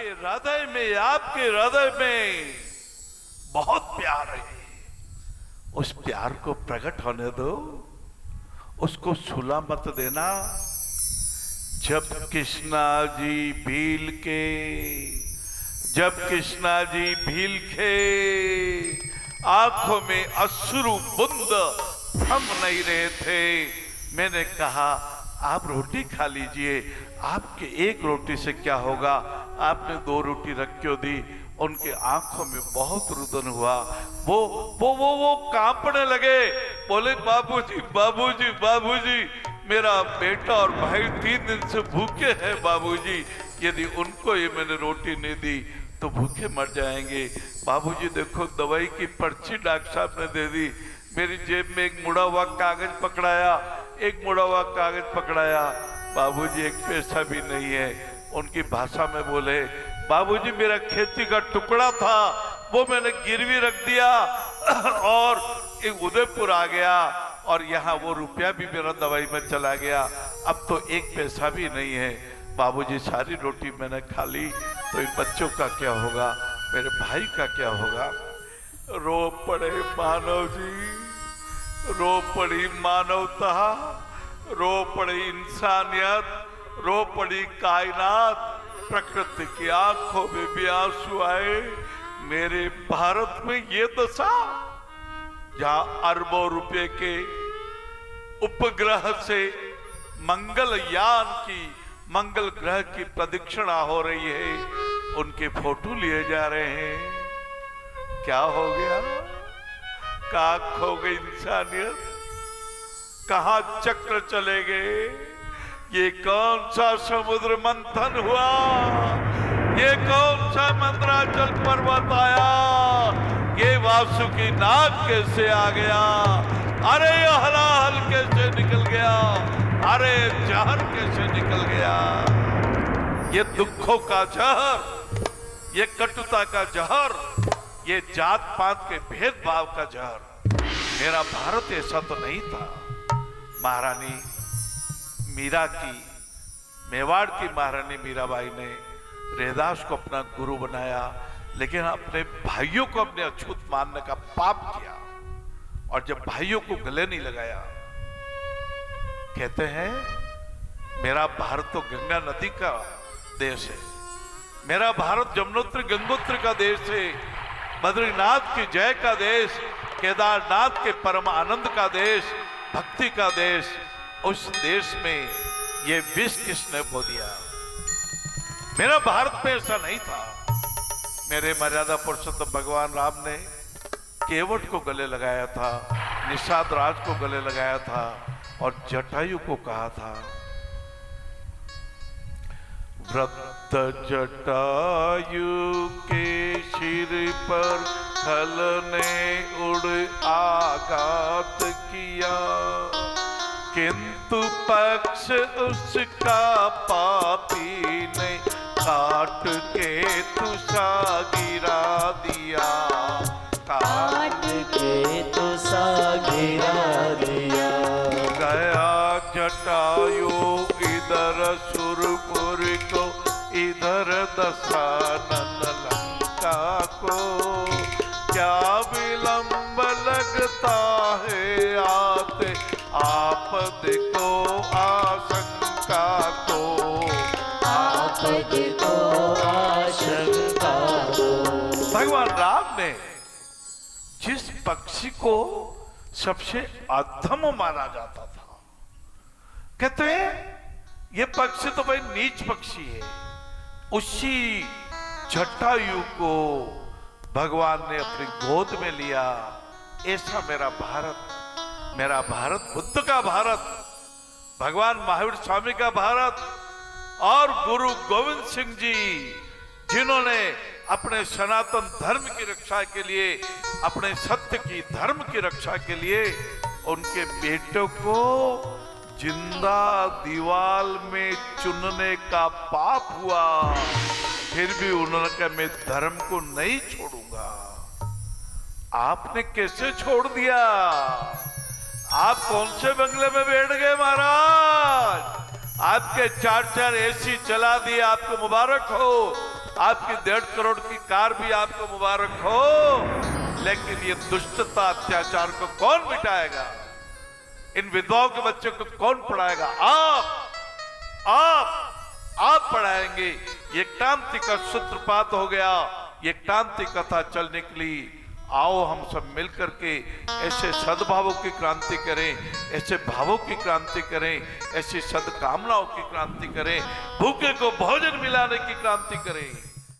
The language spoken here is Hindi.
आपके हृदय में बहुत प्यार है। उस प्यार को प्रकट होने दो, उसको छूला मत देना। जब कृष्णा जी भील के आंखों में अश्रु बूंद थम नहीं रहे थे, मैंने कहा आप रोटी खा लीजिए, आपके एक रोटी से क्या होगा, आपने 2 रोटी रख क्यों दी। उनके आंखों में बहुत रुदन हुआ, वो कांपने लगे, बोले बाबूजी बाबूजी बाबूजी, मेरा बेटा और भाई 3 दिन से भूखे हैं बाबूजी, यदि उनको ये मैंने रोटी नहीं दी तो भूखे मर जाएंगे। बाबूजी देखो दवाई की पर्ची डॉक्टर साहब ने दे दी। मेरी जेब में एक मुड़ा हुआ कागज पकड़ाया, बाबूजी 1 पैसा भी नहीं है। उनकी भाषा में बोले, बाबूजी मेरा खेती का टुकड़ा था, वो मैंने गिरवी रख दिया और एक उदयपुर आ गया, और यहाँ वो रुपया भी मेरा दवाई में चला गया, अब तो 1 पैसा भी नहीं है। बाबूजी सारी रोटी मैंने खा ली, तो इन बच्चों का क्या होगा, मेरे भाई का क्या होगा। रो पड़े मानव जी, रो पड़ी मानवता, रो पड़ी इंसानियत, रो पड़ी कायनात। प्रकृति की आंखों में भी आंसू आए। मेरे भारत में ये दशा, जहां अरबों रुपए के उपग्रह से मंगल ग्रह की प्रदक्षिणा हो रही है, उनके फोटो लिए जा रहे हैं। क्या हो गया, कहाँ खो गई इंसानियत, कहाँ चक्र चले गए। ये कौन सा समुद्र मंथन हुआ, ये कौन सा मंदराचल पर्वत आया, ये वासुकी नाग कैसे आ गया, अरे ये हलाहल कैसे निकल गया, अरे जहर कैसे निकल गया। ये दुखों का जहर, ये कटुता का जहर, ये जात पात के भेदभाव का जहर। मेरा भारत ऐसा तो नहीं था। महारानी मीरा की, मेवाड़ की महारानी मीराबाई ने रैदास को अपना गुरु बनाया, लेकिन अपने भाइयों को अपने अछूत मानने का पाप किया, और जब भाइयों को गले नहीं लगाया। कहते हैं मेरा भारत तो गंगा नदी का देश है, मेरा भारत जमुनोत्री गंगोत्री का देश है, बद्रीनाथ की जय का देश, केदारनाथ के परम आनंद का देश, भक्ति का देश। उस देश में ये विष किसने बो दिया। मेरा भारत में ऐसा नहीं था। मेरे मर्यादा पुरुषोत्तम भगवान राम ने केवट को गले लगाया था, निषाद राज को गले लगाया था, और जटायु को कहा था, वृद्ध जटायु के सिर पर खल ने उड़ आघात किया, किंतु पक्ष उसका पापी ने काट के तुसा गिरा दिया, काट के तुसा गिरा दिया। गया जटायु इधर सुरपुर को, इधर दशानन लंका को, क्या विलंब लगता है आते आपद को आशंका को, आपद को आशंका को। भगवान राम ने जिस पक्षी को सबसे अधम माना जाता था, कहते हैं ये पक्षी तो भाई नीच पक्षी है, उसी जटायु को भगवान ने अपनी गोद में लिया। ऐसा मेरा भारत बुद्ध का भारत, भगवान महावीर स्वामी का भारत, और गुरु गोविंद सिंह जी, जिन्होंने अपने सनातन धर्म की रक्षा के लिए, अपने सत्य की धर्म की रक्षा के लिए उनके बेटों को जिंदा दीवाल में चुनने का पाप हुआ, फिर भी उन्होंने कहा मैं धर्म को नहीं छोड़ूंगा। आपने कैसे छोड़ दिया? आप कौन से बंगले में बैठ गए महाराज? आपके 4-4 एसी चला दिए, आपको मुबारक हो। आपकी 1.5 करोड़ की कार भी आपको मुबारक हो, लेकिन ये दुष्टता अत्याचार को कौन मिटाएगा? इन विधवाओं के बच्चों को कौन पढ़ाएगा? आप पढ़ाएंगे। ये क्रांति का सूत्रपात हो गया, ये क्रांति कथा चल निकली। आओ हम सब मिलकर के ऐसे सद्भावों की क्रांति करें, ऐसे भावों की क्रांति करें, ऐसी सद्कामनाओं की क्रांति करें, भूखे को भोजन मिलाने की क्रांति करें।